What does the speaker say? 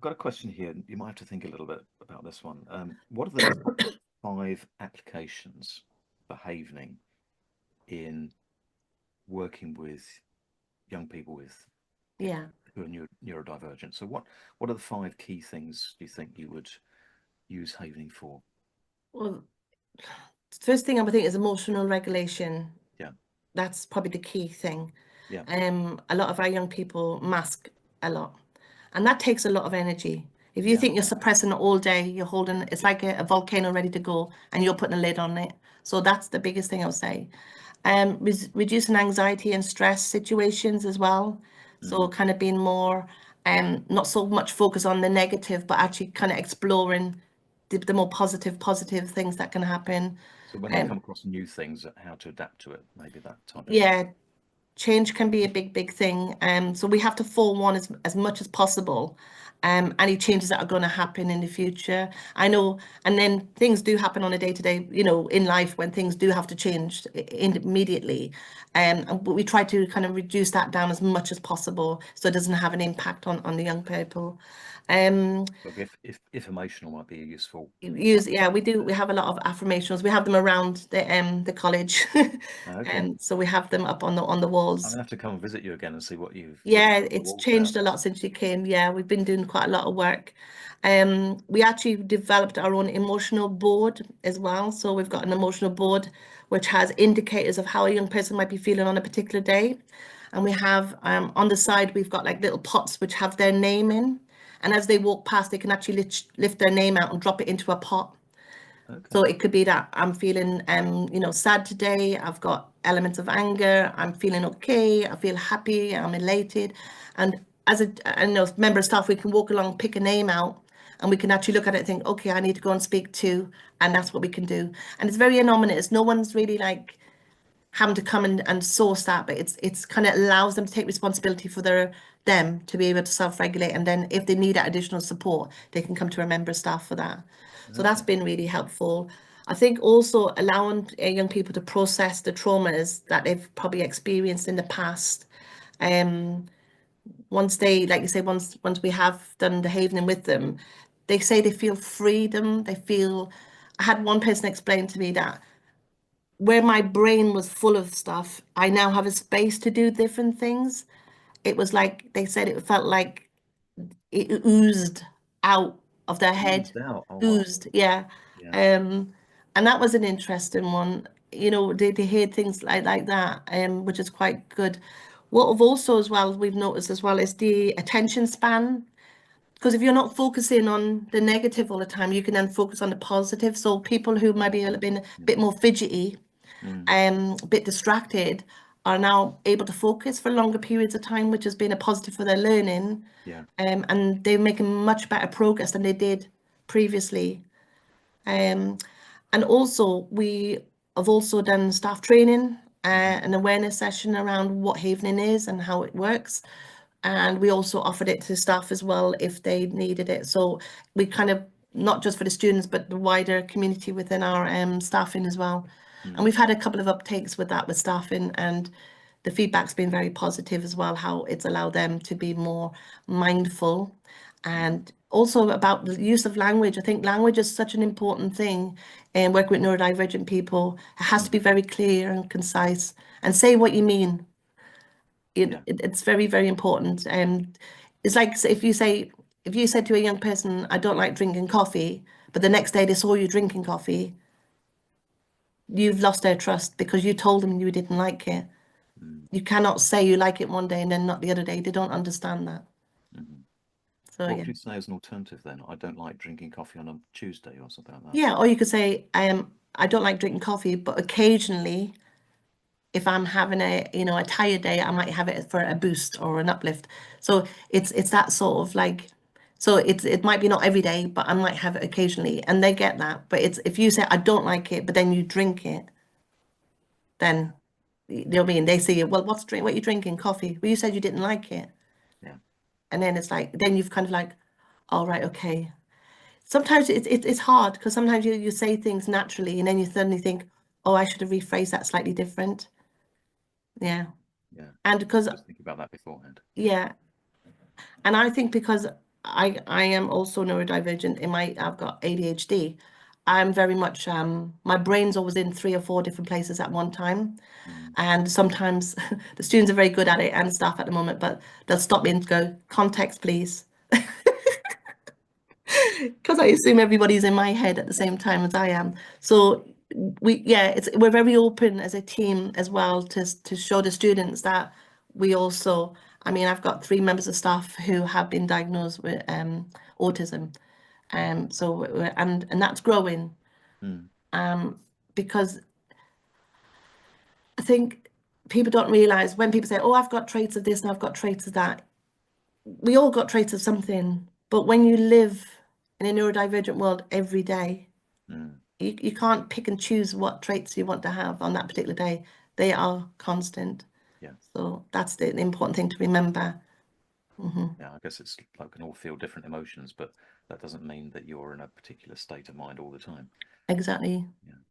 I've got a question here. You might have to think a little bit about this one. What are the 5 applications for havening in working with young people with Yeah. who are neurodivergent? So what are the 5 key things do you think you would use havening for? Well, first thing I would think is emotional regulation. Yeah, That's probably the key thing. yeah, A lot of our young people mask a lot, and that takes a lot of energy. If you yeah, think you're suppressing it all day, you're holding, it's like a volcano ready to go, and you're putting a lid on it. So that's the biggest thing I'll say. Reducing anxiety and stress situations as well. So mm. kind of being more, not so much focus on the negative, but actually kind of exploring the more positive things that can happen. So when they come Um, across new things, how to adapt to it, maybe that type of thing. yeah, change can be a big thing. So we have to forewarn as much as possible. Any changes that are going to happen in the future. I know, and then things do happen on a day-to-day, in life when things do have to change immediately. But we try to kind of reduce that down as much as possible so it doesn't have an impact on the young people. Um, But if emotional might be a useful type use of yeah, we thing do. We to. have a lot of affirmations. We have them around the college, Okay. and so we have them up on the I'm walls. gonna have to come and visit you again and see what you've Yeah, got on the it's walls there. changed a lot since you came. Yeah, we've been doing quite a lot of work. We actually developed our own emotional board as well. So we've got an emotional board which has indicators of how a young person might be feeling on a particular day. And we have on the side, we've got like little pots which have their name in. And as they walk past, they can actually lift their name out and drop it into a pot. Okay. So it could be that I'm feeling, sad today. I've got elements of anger. I'm feeling okay. I feel happy. I'm elated. And as member of staff, we can walk along, pick a name out, and we can actually look at it and think, okay, I need to go and speak to, and that's what we can do. And it's very anonymous. No one's really like having to come and source that, but it's kind of allows them to take responsibility for them to be able to self-regulate. And then if they need that additional support, they can come to a member of staff for that. So that's Okay. been really helpful. I think also allowing young people to process the traumas that they've probably experienced in the past. Um, Once they, like you say, once we have done the havening with them, they say they feel freedom. They feel. I had one person explain to me that where my brain was full of stuff, I now have a space to do different things. It was like they said it felt like it oozed out of their head, Eased out. Oh wow. oozed, yeah. Yeah. Um, and that was an interesting one. They hear things like that, which is quite good. What we've also as well we've noticed as well is the attention span. Because if you're not focusing on the negative all the time, you can then focus on the positive. So people who Oh, maybe have okay. been a Yeah. bit more fidgety, Mm. a bit distracted, are now able to focus for longer periods of time, which has been a positive for their learning. Yeah. And they're making much better progress than they did previously. Um, and also, we have also done staff training, Hmm. an awareness session around what havening is and how it works. And we also offered it to staff as well if they needed it. So we kind of, not just for the students, but the wider community within our staffing as well. And Mm. we've had a couple of uptakes with that with staffing, and the feedback's been very positive as well, how it's allowed them to be more mindful. Hmm. And also about the use of language. I think language is such an important thing in working with neurodivergent people. It has to be Mm. very clear and concise and say what you mean. Yeah. It's very, very important. It's like if you said to a young person, I don't like drinking coffee, but the next day they saw you drinking coffee, you've lost their trust because you told them you didn't like it. Mm. You cannot say you like it one day and then not the other day. They don't understand that. Hmm. So What yeah. would you say as an alternative then? I don't like drinking coffee on a Tuesday or something like that. Yeah, or you could say, I don't like drinking coffee, but occasionally if I'm having a tired day, I might have it for a boost or an uplift. So it's that sort of like, so it might be not every day, but I might have it occasionally, and they get that. But it's if you say I don't like it, but then you drink it, then you know what I mean. They say, well, what are you drinking? Coffee. Well, you said you didn't like it, Yeah. and then it's like then you've kind of like, all right, okay. Sometimes it's hard because sometimes you say things naturally, and then you suddenly think, oh, I should have rephrased that slightly different. Yeah. Yeah. And because Just think about that beforehand. Yeah. yeah, and I think because I am also neurodivergent in I've got ADHD. I'm very much my brain's always in 3 or 4 different places at one time. And sometimes the students are very good at it and staff at the moment, but they'll stop me and go, context, please. Because I assume everybody's in my head at the same time as I am. So we're very open as a team as well to show the students that we also, I mean, I've got 3 members of staff who have been diagnosed with autism. So and that's growing. Because I think people don't realize when people say, oh, I've got traits of this and I've got traits of that. We all got traits of something, but when you live in a neurodivergent world every day, you can't pick and choose what traits you want to have on that particular day. They are constant. Yeah. So that's the important thing to remember. Yeah, I guess it's like we can all feel different emotions, but that doesn't mean that you're in a particular state of mind all the time. Exactly.